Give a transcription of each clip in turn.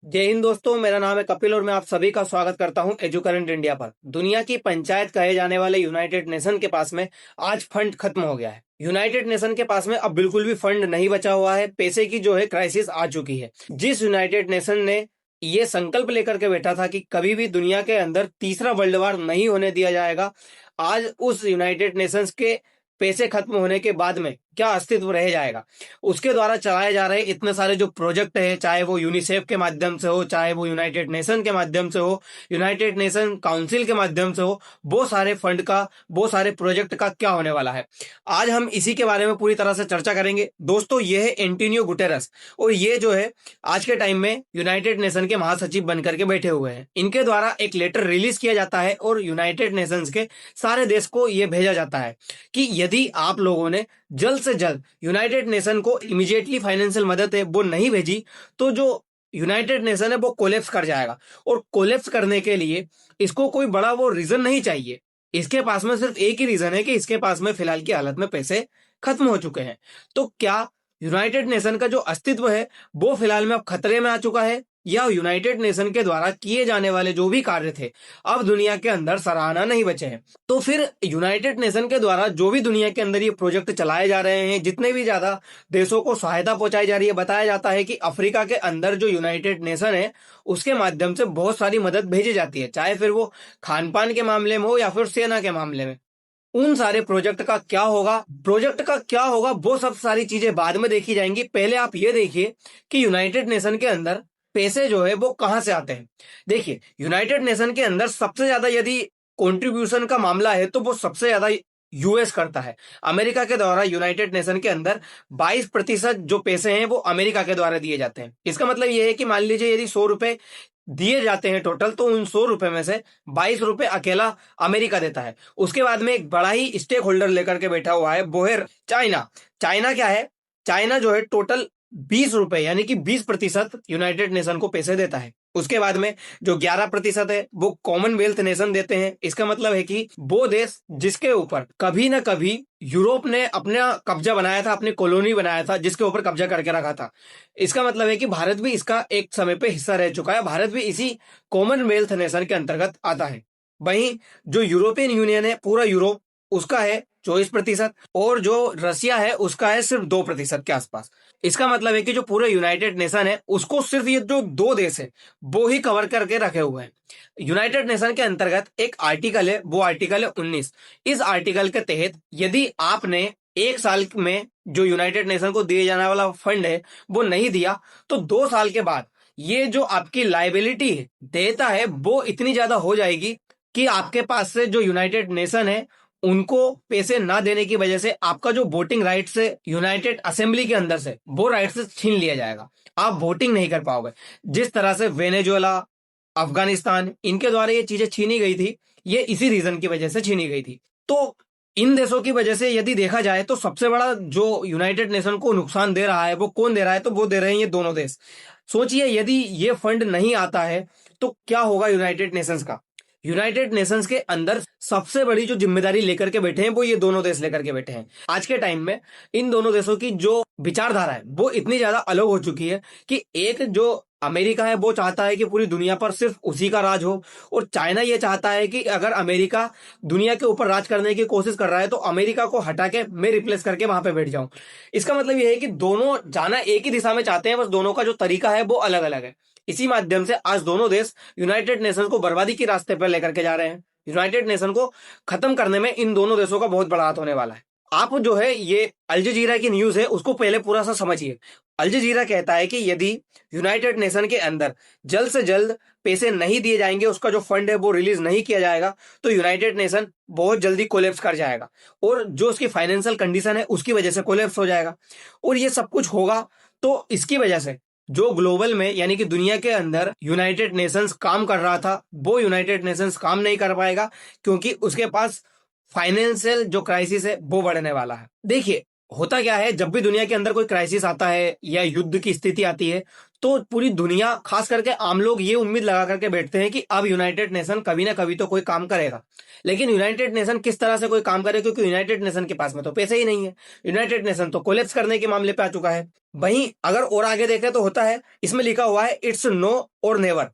जय हिंद दोस्तों, मेरा नाम है कपिल और मैं आप सभी का स्वागत करता हूं एजुकरेंट इंडिया पर। दुनिया की पंचायत कहे जाने वाले यूनाइटेड नेशन के पास में आज फंड खत्म हो गया है। यूनाइटेड नेशन के पास में अब बिल्कुल भी फंड नहीं बचा हुआ है। पैसे की जो है क्राइसिस आ चुकी है। जिस यूनाइटेड नेशन ने ये संकल्प लेकर के बैठा था कि कभी भी दुनिया के अंदर तीसरा वर्ल्ड वार नहीं होने दिया जाएगा, आज उस यूनाइटेड नेशंस के पैसे खत्म होने के बाद में क्या अस्तित्व रह जाएगा। उसके द्वारा चलाए जा रहे इतने सारे जो प्रोजेक्ट है, चाहे वो यूनिसेफ के माध्यम से हो, चाहे वो यूनाइटेड नेशन के माध्यम से हो, यूनाइटेड नेशन काउंसिल के माध्यम से हो, वो सारे फंड का, वो सारे प्रोजेक्ट का क्या होने वाला है, आज हम इसी के बारे में पूरी तरह से चर्चा करेंगे। दोस्तों, ये है एंटोनियो गुटेरस और ये जो है आज के टाइम में यूनाइटेड नेशन के महासचिव बनकर के बैठे हुए हैं। इनके द्वारा एक लेटर रिलीज किया जाता है और यूनाइटेड नेशंस के सारे देश को यह भेजा जाता है कि यदि आप लोगों ने जल्द से जल्द यूनाइटेड नेशन को इमीडिएटली फाइनेंशियल मदद है वो नहीं भेजी तो जो यूनाइटेड नेशन है वो कोलेप्स कर जाएगा। और कोलेप्स करने के लिए इसको कोई बड़ा वो रीजन नहीं चाहिए। इसके पास में सिर्फ एक ही रीजन है कि इसके पास में फिलहाल की हालत में पैसे खत्म हो चुके हैं। तो क्या यूनाइटेड नेशन का जो अस्तित्व है वो फिलहाल में अब खतरे में आ चुका है, या यूनाइटेड नेशन के द्वारा किए जाने वाले जो भी कार्य थे अब दुनिया के अंदर सराहना नहीं बचे हैं? तो फिर यूनाइटेड नेशन के द्वारा जो भी दुनिया के अंदर ये प्रोजेक्ट चलाए जा रहे हैं, जितने भी ज्यादा देशों को सहायता पहुंचाई जा रही है, बताया जाता है कि अफ्रीका के अंदर जो यूनाइटेड नेशन है उसके माध्यम से बहुत सारी मदद भेजी जाती है, चाहे फिर वो खान पान के मामले में हो या फिर सेना के मामले में। उन सारे प्रोजेक्ट का क्या होगा वो सब सारी चीजें बाद में देखी जाएंगी। पहले आप ये देखिए कि यूनाइटेड नेशन के अंदर पैसे जो है वो कहां से आते हैं। देखिए, यूनाइटेड नेशन के अंदर सबसे ज्यादा यदि कंट्रीब्यूशन का मामला है तो वो सबसे ज्यादा यूएस करता है। अमेरिका के द्वारा यूनाइटेड नेशन के अंदर 22% जो पैसे हैं वो अमेरिका के द्वारा दिए जाते हैं। इसका मतलब ये है कि मान लीजिए यदि 100 रुपए दिए जाते हैं टोटल, तो उन 100 रुपए में से 22 रुपए अकेला अमेरिका देता है। उसके बाद में एक बड़ा ही स्टेक होल्डर लेकर के बैठा हुआ है, वो है चाइना। चाइना क्या है? चाइना जो है टोटल 20 रुपए यानी कि 20% यूनाइटेड नेशन को पैसे देता है। उसके बाद में जो 11% है वो कॉमनवेल्थ नेशन देते हैं। इसका मतलब है कि वो देश जिसके ऊपर कभी ना कभी यूरोप ने अपना कब्जा बनाया था, अपनी कॉलोनी बनाया था, जिसके ऊपर कब्जा करके रखा था। इसका मतलब है कि भारत भी इसका एक समय पे हिस्सा रह चुका है। भारत भी इसी कॉमनवेल्थ नेशन के अंतर्गत आता है। वहीं जो यूरोपियन यूनियन है, पूरा यूरोप, उसका है 24% और जो रसिया है उसका है सिर्फ 2% के आसपास। इसका मतलब है कि जो पूरे यूनाइटेड नेशन है उसको सिर्फ ये जो दो देश है वो ही कवर करके रखे हुए हैं। यूनाइटेड नेशन के अंतर्गत एक आर्टिकल है, वो आर्टिकल है 19। इस आर्टिकल के तहत यदि आपने एक साल में जो यूनाइटेड नेशन को दिए जाने वाला फंड है वो नहीं दिया तो 2 साल के बाद ये जो आपकी लाइबिलिटी है, देयता है, वो इतनी ज्यादा हो जाएगी कि आपके पास से जो यूनाइटेड नेशन है उनको पैसे ना देने की वजह से आपका जो वोटिंग राइट से यूनाइटेड असेंबली के अंदर से वो राइट से छीन लिया जाएगा। आप वोटिंग नहीं कर पाओगे। जिस तरह से वेनेजुएला, अफगानिस्तान, इनके द्वारा ये चीजें छीनी गई थी, ये इसी रीजन की वजह से छीनी गई थी। तो इन देशों की वजह से यदि देखा जाए तो सबसे बड़ा जो यूनाइटेड नेशन को नुकसान दे रहा है वो कौन दे रहा है? तो वो दे रहे हैं ये दोनों देश। सोचिए, यदि ये फंड नहीं आता है तो क्या होगा यूनाइटेड नेशंस का? यूनाइटेड नेशंस के अंदर सबसे बड़ी जो जिम्मेदारी लेकर के बैठे हैं वो ये दोनों देश लेकर के बैठे हैं। आज के टाइम में इन दोनों देशों की जो विचारधारा है वो इतनी ज्यादा अलग हो चुकी है कि एक जो अमेरिका है वो चाहता है कि पूरी दुनिया पर सिर्फ उसी का राज हो, और चाइना ये चाहता है कि अगर अमेरिका दुनिया के ऊपर राज करने की कोशिश कर रहा है तो अमेरिका को हटा के मैं रिप्लेस करके वहां पे बैठ जाऊं। इसका मतलब ये है कि दोनों जाना एक ही दिशा में चाहते हैं, बस दोनों का जो तरीका है वो अलग अलग है। इसी माध्यम से आज दोनों देश यूनाइटेड नेशन को बर्बादी के रास्ते पर लेकर के जा रहे हैं। यूनाइटेड नेशन को खत्म करने में इन दोनों देशों का बहुत बड़ा हाथ होने वाला है। आप जो है ये अल जजीरा की न्यूज है उसको पहले पूरा सा समझिए। अल जजीरा कहता है कि यदि यूनाइटेड नेशन के अंदर जल्द से जल्द पैसे नहीं दिए जाएंगे, उसका जो फंड है वो रिलीज नहीं किया जाएगा, तो यूनाइटेड नेशन बहुत जल्दी कोलेप्स कर जाएगा और जो उसकी फाइनेंशियल कंडीशन है उसकी वजह से कोलेप्स हो जाएगा। और ये सब कुछ होगा तो इसकी वजह से जो ग्लोबल में यानी कि दुनिया के अंदर यूनाइटेड नेशंस काम कर रहा था वो यूनाइटेड नेशंस काम नहीं कर पाएगा, क्योंकि उसके पास फाइनेंशियल जो क्राइसिस है वो बढ़ने वाला है। देखिए, होता क्या है, जब भी दुनिया के अंदर कोई क्राइसिस आता है या युद्ध की स्थिति आती है तो पूरी दुनिया, खास करके आम लोग, ये उम्मीद लगा करके बैठते हैं कि अब यूनाइटेड नेशन कभी ना कभी तो कोई काम करेगा। लेकिन यूनाइटेड नेशन किस तरह से कोई काम करे, क्योंकि यूनाइटेड नेशन के पास में तो पैसे ही नहीं है। यूनाइटेड नेशन तो कोलेप्स करने के मामले पे आ चुका है। वहीं अगर और आगे देखें तो होता है, इसमें लिखा हुआ है इट्स नो और नेवर,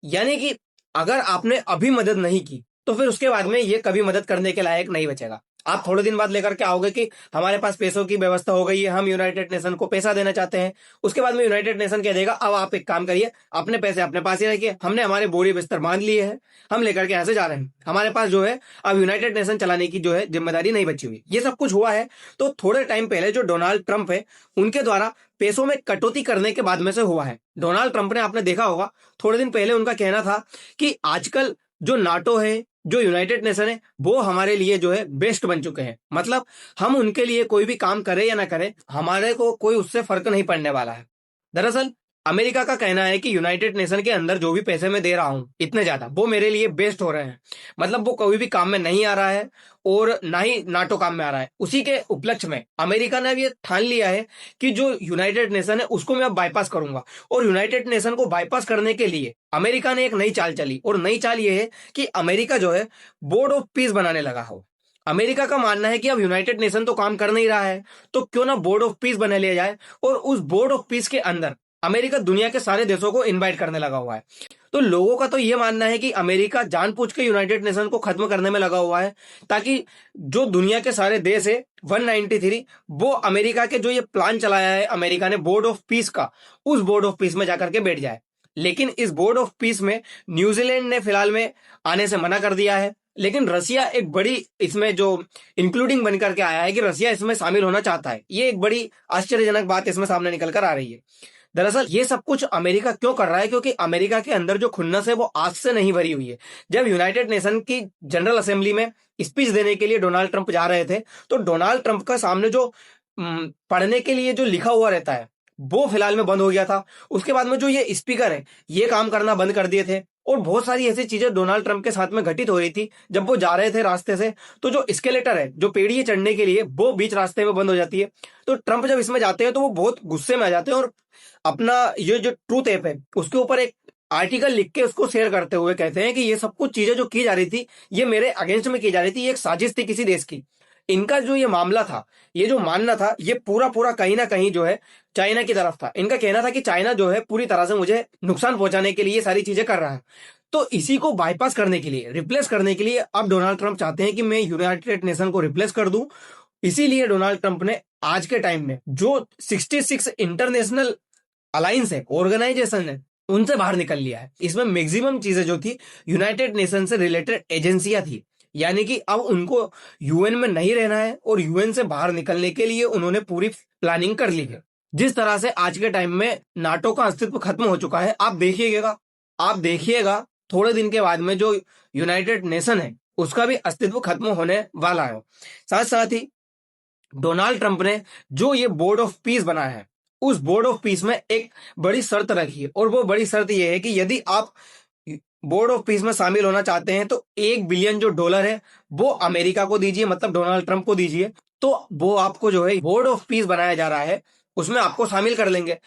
यानी कि अगर आपने अभी मदद नहीं की तो फिर उसके बाद में ये कभी मदद करने के लायक नहीं बचेगा। आप थोड़े दिन बाद लेकर के आओगे कि हमारे पास पैसों की व्यवस्था हो गई है, हम यूनाइटेड नेशन को पैसा देना चाहते हैं। उसके बाद में यूनाइटेड नेशन कह देगा अब आप एक काम करिए, अपने पैसे अपने पास ही रखिए, हमने हमारे बोरी बिस्तर बांध लिए हैं, हम लेकर के यहाँ से जा रहे हैं, हमारे पास जो है अब यूनाइटेड नेशन चलाने की जो है जिम्मेदारी नहीं बची हुई। ये सब कुछ हुआ है। तो थोड़े टाइम पहले जो डोनाल्ड ट्रंप है, उनके द्वारा पैसों में कटौती करने के बाद में से हुआ है। डोनाल्ड ट्रंप ने, आपने देखा होगा, थोड़े दिन पहले उनका कहना था कि आजकल जो नाटो है, जो यूनाइटेड नेशन है, वो हमारे लिए जो है बेस्ट बन चुके हैं। मतलब हम उनके लिए कोई भी काम करें या ना करें, हमारे को कोई उससे फर्क नहीं पड़ने वाला है। दरअसल अमेरिका का कहना है कि यूनाइटेड नेशन के अंदर जो भी पैसे मैं दे रहा हूं इतने ज्यादा, वो मेरे लिए बेस्ट हो रहे हैं। मतलब वो कोई भी काम में नहीं आ रहा है और ना ही नाटो काम में आ रहा है। उसी के उपलक्ष्य में अमेरिका ने अब ये ठान लिया है कि जो यूनाइटेड नेशन है उसको मैं अब बाईपास करूंगा। और यूनाइटेड नेशन को बाईपास करने के लिए अमेरिका ने एक नई चाल चली, और नई चाल ये है कि अमेरिका जो है बोर्ड ऑफ पीस बनाने लगा हो। अमेरिका का मानना है कि अब यूनाइटेड नेशन तो काम कर नहीं रहा है, तो क्यों ना बोर्ड ऑफ पीस बना लिया जाए। और उस बोर्ड ऑफ पीस के अंदर अमेरिका दुनिया के सारे देशों को इनवाइट करने लगा हुआ है। तो लोगों का तो ये मानना है कि अमेरिका जानबूझ के यूनाइटेड नेशन को खत्म करने में लगा हुआ है, ताकि जो दुनिया के सारे देश है 193, वो अमेरिका के जो ये प्लान चलाया है अमेरिका ने बोर्ड ऑफ पीस का, उस बोर्ड ऑफ पीस में जाकर के बैठ जाए। लेकिन इस बोर्ड ऑफ पीस में न्यूजीलैंड ने फिलहाल में आने से मना कर दिया है। लेकिन रसिया एक बड़ी इसमें जो इंक्लूडिंग बनकर के आया है कि रसिया इसमें शामिल होना चाहता है। ये एक बड़ी आश्चर्यजनक बात इसमें सामने निकल कर आ रही है। दरअसल ये सब कुछ अमेरिका क्यों कर रहा है, क्योंकि अमेरिका के अंदर जो खुन्नस है वो आज से नहीं भरी हुई है। जब यूनाइटेड नेशन की जनरल असेंबली में स्पीच देने के लिए डोनाल्ड ट्रंप जा रहे थे, तो डोनाल्ड ट्रंप का सामने जो पढ़ने के लिए जो लिखा हुआ रहता है वो फिलहाल में बंद हो गया था। उसके बाद में जो ये स्पीकर है ये काम करना बंद कर दिए थे, और बहुत सारी ऐसी चीजें डोनाल्ड ट्रंप के साथ में घटित हो रही थी। जब वो जा रहे थे रास्ते से, तो जो स्केलेटर है, जो पेड़िए चढ़ने के लिए, वो बीच रास्ते में बंद हो जाती है। तो ट्रंप जब इसमें जाते हैं तो वो बहुत गुस्से में आ जाते हैं, और अपना ये जो ट्रूथ ऐप है उसके ऊपर एक आर्टिकल लिख के उसको शेयर करते हुए कहते हैं कि ये सब कुछ चीजें जो की जा रही थी ये मेरे अगेंस्ट में की जा रही थी, ये एक साजिश थी किसी देश की। इनका जो ये मामला था, ये जो मानना था, ये पूरा पूरा कहीं ना कहीं जो है चाइना की तरफ था। इनका कहना था कि चाइना जो है पूरी तरह से मुझे नुकसान पहुंचाने के लिए सारी चीजें कर रहा है। तो इसी को बाईपास करने के लिए, रिप्लेस करने के लिए अब डोनाल्ड ट्रंप चाहते हैं कि मैं यूनाइटेड नेशन को रिप्लेस कर दूं। इसीलिए डोनाल्ड ट्रंप ने आज के टाइम में जो 66 इंटरनेशनल अलायंस है, ऑर्गेनाइजेशन है, उनसे बाहर निकल लिया है। इसमें मैक्सिमम चीजें जो थी यूनाइटेड नेशन से रिलेटेड एजेंसियां थी, यानी कि अब उनको यूएन में नहीं रहना है और यूएन से बाहर निकलने के लिए उन्होंने पूरी प्लानिंग कर ली है। जिस तरह से आज के टाइम में नाटो का अस्तित्व खत्म हो चुका है, आप देखिएगा थोड़े दिन के बाद में जो यूनाइटेड नेशन है उसका भी अस्तित्व खत्म होने वाला है। साथ साथ ही डोनाल्ड ट्रंप ने जो ये बोर्ड ऑफ पीस बनाया है, उस बोर्ड ऑफ पीस में एक बड़ी शर्त रखी है, और वो बड़ी शर्त ये है कि यदि आप बोर्ड ऑफ पीस में शामिल होना चाहते हैं तो $1 बिलियन जो डॉलर है वो अमेरिका को दीजिए, मतलब डोनाल्ड ट्रंप को दीजिए। तो वो आपको जो है बोर्ड ऑफ पीस बनाया जा रहा है उसमें आपको शामिल कर लेंगे।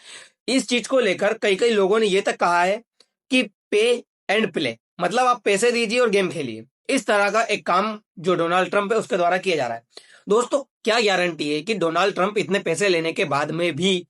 इस चीज को लेकर कई कई लोगों ने ये तक कहा है कि पे एंड प्ले, मतलब आप पैसे दीजिए और गेम खेलिए। इस तरह का एक काम जो डोनाल्ड ट्रंप है उसके द्वारा किया जा रहा है। दोस्तों, क्या गारंटी है कि डोनाल्ड ट्रंप इतने पैसे लेने के बाद में भी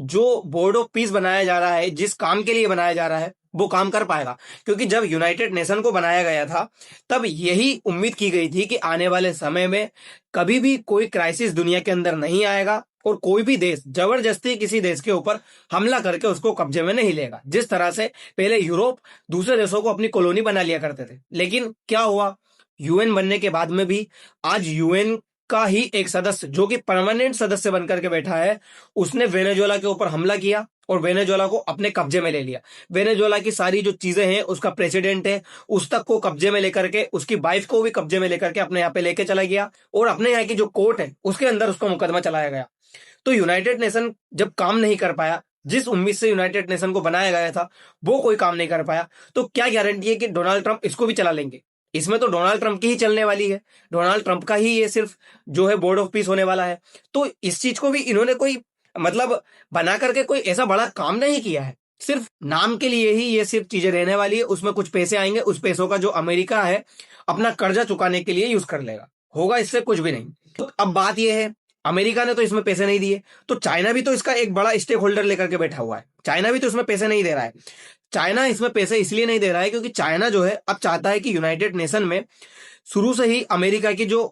जो बोर्ड ऑफ पीस बनाया जा रहा है, जिस काम के लिए बनाया जा रहा है, वो काम कर पाएगा? क्योंकि जब यूनाइटेड नेशन को बनाया गया था तब यही उम्मीद की गई थी कि आने वाले समय में कभी भी कोई क्राइसिस दुनिया के अंदर नहीं आएगा और कोई भी देश जबरदस्ती किसी देश के ऊपर हमला करके उसको कब्जे में नहीं लेगा। जिस तरह से पहले यूरोप दूसरे देशों को अपनी कॉलोनी बना लिया करते थे। लेकिन क्या हुआ, यूएन बनने के बाद में भी आज यूएन का ही एक सदस्य जो कि परमानेंट सदस्य बनकर के बैठा है, उसने वेनेजुएला के ऊपर हमला किया और वेनेजुएला को अपने कब्जे में ले लिया। वेनेजुएला की सारी जो चीजें हैं, उसका प्रेसिडेंट है, उस तक को कब्जे में लेकर के, उसकी वाइफ को भी कब्जे में लेकर के अपने यहाँ पे लेके चला गया, और अपने यहाँ की जो कोर्ट है उसके अंदर उसका मुकदमा चलाया गया। तो यूनाइटेड नेशन जब काम नहीं कर पाया, जिस उम्मीद से यूनाइटेड नेशन को बनाया गया था वो कोई काम नहीं कर पाया, तो क्या गारंटी है कि डोनाल्ड ट्रंप इसको भी चला लेंगे? इसमें तो डोनाल्ड ट्रंप की ही चलने वाली है, डोनाल्ड ट्रंप का ही ये सिर्फ जो है बोर्ड ऑफ पीस होने वाला है। तो इस चीज को भी इन्होंने कोई मतलब बना करके कोई ऐसा बड़ा काम नहीं किया है। सिर्फ नाम के लिए ही ये सिर्फ चीजें रहने वाली है, उसमें कुछ पैसे आएंगे, उस पैसों का जो अमेरिका है अपना कर्जा चुकाने के लिए यूज कर लेगा, होगा इससे कुछ भी नहीं। तो अब बात यह है, अमेरिका ने तो इसमें पैसे नहीं दिए, तो चाइना भी तो इसका एक बड़ा स्टेक होल्डर लेकर के बैठा हुआ है, चाइना भी तो इसमें पैसे नहीं दे रहा है। चाइना इसमें पैसे इसलिए नहीं दे रहा है क्योंकि चाइना जो है अब चाहता है कि यूनाइटेड नेशन में शुरू से ही अमेरिका की जो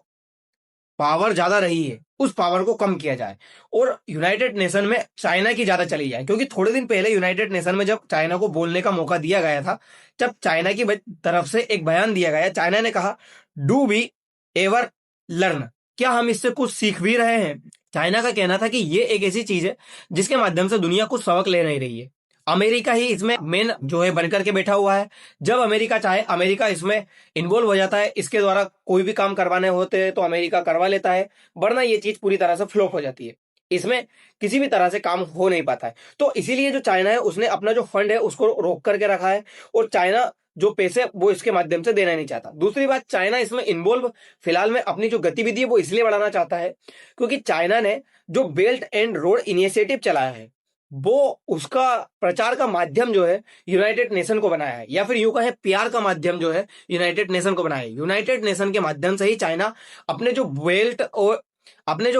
पावर ज्यादा रही है उस पावर को कम किया जाए और यूनाइटेड नेशन में चाइना की ज्यादा चली जाए। क्योंकि थोड़े दिन पहले यूनाइटेड नेशन में जब चाइना को बोलने का मौका दिया गया था, जब चाइना की तरफ से एक बयान दिया गया, चाइना ने कहा डू वी एवर लर्न, क्या हम इससे कुछ सीख भी रहे हैं। चाइना का कहना था कि ये एक ऐसी चीज है जिसके माध्यम से दुनिया कुछ सबक ले नहीं रही है, अमेरिका ही इसमें मेन जो है बनकर के बैठा हुआ है। जब अमेरिका चाहे अमेरिका इसमें इन्वॉल्व हो जाता है, इसके द्वारा कोई भी काम करवाने होते हैं तो अमेरिका करवा लेता है, वरना ये चीज पूरी तरह से फ्लॉप हो जाती है, इसमें किसी भी तरह से काम हो नहीं पाता है। तो इसीलिए जो चाइना है उसने अपना जो फंड है उसको रोक करके रखा है और चाइना जो पैसे वो इसके माध्यम से देना नहीं चाहता। दूसरी बात, चाइना इसमें इन्वॉल्व फिलहाल में अपनी जो गतिविधि है वो इसलिए बढ़ाना चाहता है क्योंकि चाइना ने जो बेल्ट एंड रोड इनिशिएटिव चलाया है वो उसका प्रचार का माध्यम जो है यूनाइटेड नेशन को बनाया है, या फिर यूं कहें प्यार का माध्यम जो है यूनाइटेड नेशन को बनाया है। यूनाइटेड नेशन के माध्यम से ही चाइना अपने जो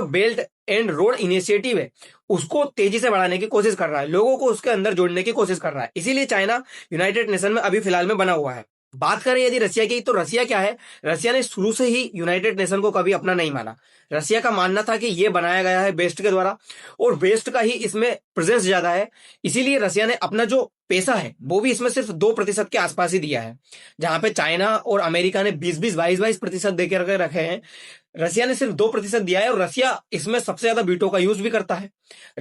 बेल्ट एंड रोड इनिशिएटिव है उसको तेजी से बढ़ाने की कोशिश कर रहा है, लोगों को उसके अंदर जोड़ने की कोशिश कर रहा है। इसीलिए चाइना यूनाइटेड नेशन में अभी फिलहाल में बना हुआ है। बात करें यदि रसिया की, तो रसिया क्या है, रसिया ने शुरू से ही यूनाइटेड नेशन को कभी अपना नहीं माना। रसिया का मानना था कि ये बनाया गया है वेस्ट के द्वारा और वेस्ट का ही इसमें प्रेजेंस ज्यादा है, इसीलिए रसिया ने अपना जो पैसा है वो भी इसमें सिर्फ 2% के आसपास ही दिया है। जहां पे चाइना और अमेरिका ने 20-20, 22-22% देकर रखे हैं, रसिया ने सिर्फ 2% दिया है और रसिया इसमें सबसे ज्यादा वीटो का यूज भी करता है।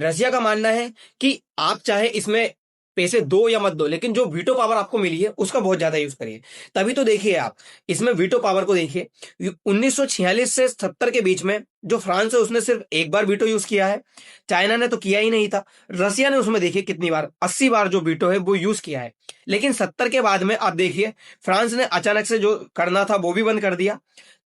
रसिया का मानना है कि आप चाहे इसमें पैसे दो या मत दो, लेकिन जो वीटो पावर आपको मिली है उसका बहुत ज्यादा यूज करिए। तभी तो देखिए आप इसमें वीटो पावर को देखिए, 1946 से 70 के बीच में जो फ्रांस है उसने सिर्फ एक बार वीटो यूज किया है, चाइना ने तो किया ही नहीं था। रसिया ने उसमें देखिए कितनी बार, 80 बार जो वीटो है वो यूज किया है। लेकिन 70 के बाद में आप देखिए फ्रांस ने अचानक से जो करना था वो भी बंद कर दिया।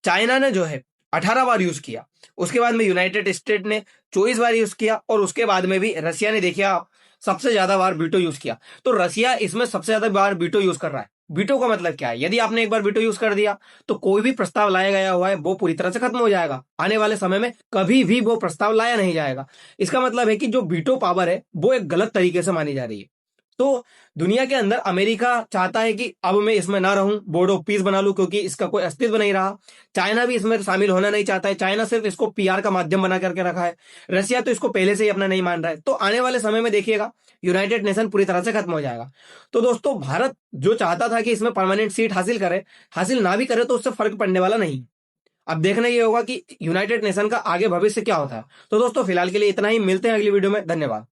चाइना ने जो है 18 बार यूज किया, उसके बाद में यूनाइटेड स्टेट ने 24 बार यूज किया और उसके बाद में भी रसिया ने देखिए आप सबसे ज्यादा बार वीटो यूज किया। तो रसिया इसमें सबसे ज्यादा बार वीटो यूज कर रहा है। वीटो का मतलब क्या है, यदि आपने एक बार वीटो यूज कर दिया तो कोई भी प्रस्ताव लाया गया हुआ है वो पूरी तरह से खत्म हो जाएगा, आने वाले समय में कभी भी वो प्रस्ताव लाया नहीं जाएगा। इसका मतलब है कि जो वीटो पावर है वो एक गलत तरीके से मानी जा रही है। तो दुनिया के अंदर अमेरिका चाहता है कि अब मैं इसमें ना रहूं, बोर्ड ऑफ पीस बना लूं, क्योंकि इसका कोई अस्तित्व नहीं रहा। चाइना भी इसमें शामिल होना नहीं चाहता है, चाइना सिर्फ इसको पीआर का माध्यम बना करके रखा है। रसिया तो इसको पहले से ही अपना नहीं मान रहा है। तो आने वाले समय में देखिएगा यूनाइटेड नेशन पूरी तरह से खत्म हो जाएगा। तो दोस्तों, भारत जो चाहता था कि इसमें परमानेंट सीट हासिल करे, हासिल ना भी करे तो उससे फर्क पड़ने वाला नहीं। अब देखना ये होगा कि यूनाइटेड नेशन का आगे भविष्य क्या होता है। तो दोस्तों फिलहाल के लिए इतना ही, मिलते हैं अगली वीडियो में, धन्यवाद।